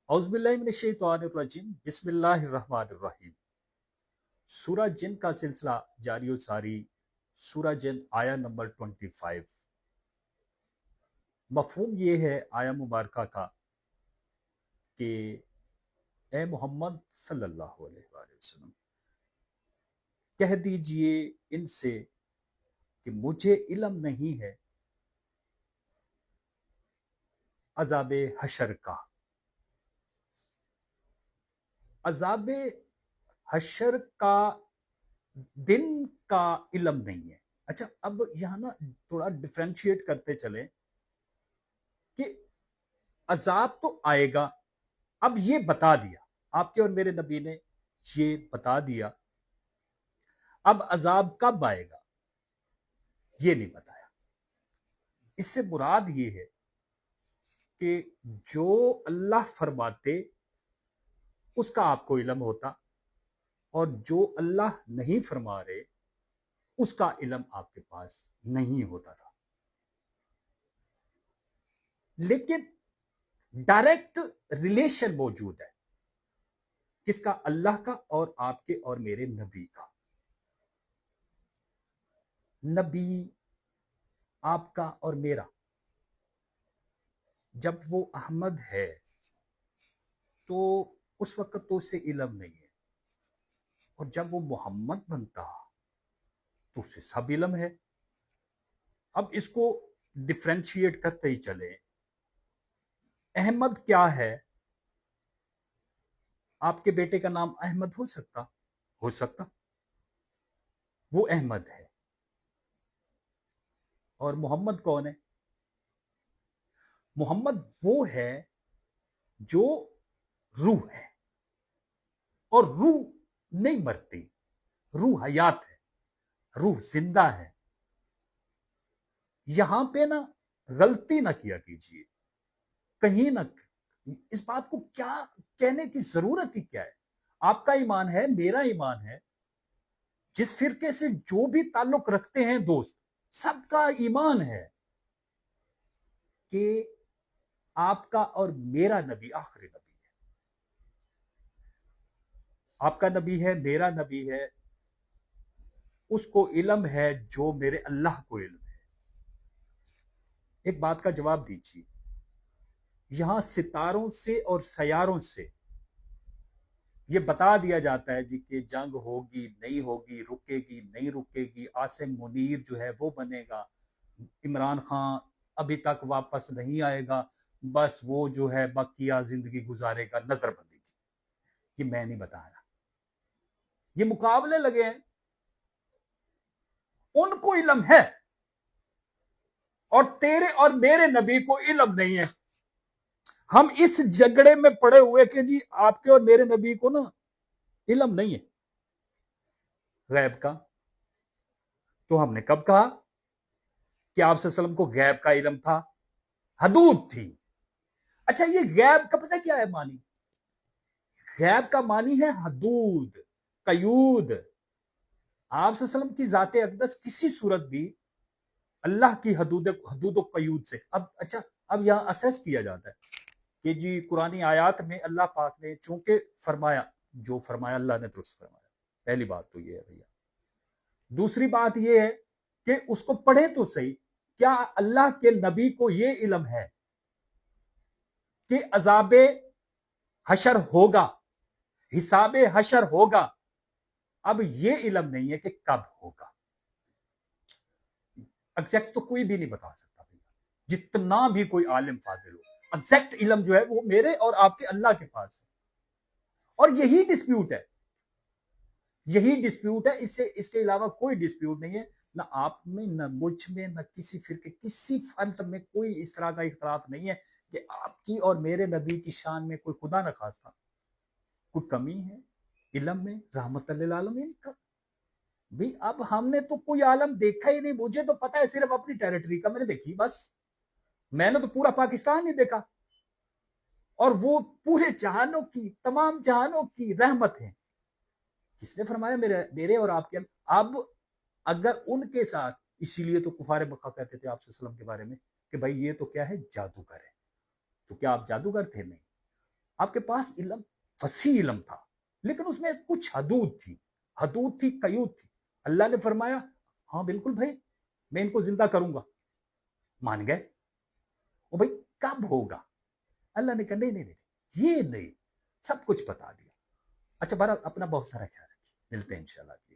औज़ुबिल्लाहि बिस्मिल्लाहिर्रहमानिर्रहीम। सूरह जिन का सिलसिला जारी व सारी। सूरह जिन आया नंबर 25। मफहूम ये है आया मुबारका का कि ए मोहम्मद सल्लल्लाहु अलैहि वसल्लम कह दीजिए इनसे कि मुझे इल्म नहीं है अज़ाबे हशर का। अज़ाबे हशर का दिन का इल्म नहीं है। अच्छा, अब यहाँ ना थोड़ा डिफ्रेंशिएट करते चले कि अजाब तो आएगा। अब ये बता दिया, आपके और मेरे नबी ने ये बता दिया। अब अजाब कब आएगा ये नहीं बताया। इससे मुराद ये है कि जो अल्लाह फरमाते उसका आपको इल्म होता, और जो अल्लाह नहीं फरमा रहे उसका इल्म आपके पास नहीं होता था। लेकिन डायरेक्ट रिलेशन मौजूद है किसका? अल्लाह का और आपके और मेरे नबी का। नबी आपका और मेरा जब वो अहमद है तो उस वक्त तो उसे इल्म नहीं है, और जब वो मोहम्मद बनता तो उसे सब इल्म है। अब इसको डिफ्रेंशिएट करते ही चले। अहमद क्या है? आपके बेटे का नाम अहमद हो सकता, हो सकता, वो अहमद है। और मोहम्मद कौन है? मोहम्मद वो है जो रूह है, और रूह नहीं मरती, रूह हयात है, रूह जिंदा है। यहां पे ना गलती ना किया कीजिए कहीं ना। इस बात को क्या कहने की जरूरत ही क्या है? आपका ईमान है, मेरा ईमान है, जिस फिरके से जो भी ताल्लुक रखते हैं दोस्त, सबका ईमान है कि आपका और मेरा नबी आखिरी नबी है। आपका नबी है, मेरा नबी है, उसको इल्म है जो मेरे अल्लाह को इल्म है। एक बात का जवाब दीजिए, यहां सितारों से और सयारों से ये बता दिया जाता है जी कि जंग होगी नहीं होगी, रुकेगी नहीं रुकेगी, आसिम मुनीर जो है वो बनेगा, इमरान खान अभी तक वापस नहीं आएगा, बस वो जो है बकिया जिंदगी गुजारेगा नजरबंदी की। ये मैं नहीं बता रहा, ये मुकाबले लगे हैं। उनको इल्म है और तेरे और मेरे नबी को इल्म नहीं है। हम इस झगड़े में पड़े हुए कि जी आपके और मेरे नबी को ना इल्म नहीं है गैब का। तो हमने कब कहा कि आप सल्लम को गैब का इल्म था? हदूद थी। अच्छा, ये गैब का पता क्या है मानी? गैब का मानी है हदूद, कयूद। आप सल्लम की जाते अकदस किसी सूरत भी अल्लाह की हदूद कयूद से। अब अच्छा, अब यहां असेस किया जाता है कि जी कुरानी आयात में अल्लाह पाक ने चूंकि फरमाया जो फरमाया, अल्लाह ने दुरुस्त फरमाया। पहली बात तो ये है भैया। दूसरी बात ये है कि उसको पढ़े तो सही, क्या अल्लाह के नबी को ये इल्म है कि अजाबे हशर होगा, हिसाबे हशर होगा? अब ये इल्म नहीं है कि कब होगा। एग्जैक्ट तो कोई भी नहीं बता सकता भैया, जितना भी कोई आलिम फाजिल हो। एग्जैक्ट इल्म जो है वो मेरे और आपके अल्लाह के पास है, और यही डिस्प्यूट है, यही डिस्प्यूट है। इससे इसके अलावा कोई डिस्प्यूट नहीं है। ना आप में, ना मुझ में, ना किसी फिरके, किसी फर्द में कोई इस तरह का इख्तलाफ नहीं है कि आपकी और मेरे नबी की शान में कोई खुदा न खास्ता कोई कमी है इल्म में, रहमतुल लिल आलमीन का। भाई अब हमने तो कोई आलम देखा ही नहीं। मुझे तो पता है सिर्फ अपनी टेरिटरी का मैंने देखी बस। मैंने तो पूरा पाकिस्तान नहीं देखा, और वो पूरे जहानों की, तमाम जहानों की रहमत है। किसने फरमाया? मेरे मेरे और आपके। अब अगर उनके साथ, इसीलिए तो कुफार मक्का कहते थे आप सल्लम के बारे में कि भाई ये तो क्या है, जादूगर है। तो क्या आप जादूगर थे? नहीं। آپ کے پاس علم، وسیع علم تھا، لیکن اس میں کچھ حدود تھی، قیود تھی. اللہ نے فرمایا ہاں بالکل بھائی میں ان کو زندہ کروں گا. مان گئے. وہ بھائی کب ہوگا؟ اللہ نے کہا نہیں، یہ نہیں، سب کچھ بتا دیا. اچھا بہرحال اپنا بہت سارا خیال رکھیے، ملتے ہیں انشاءاللہ.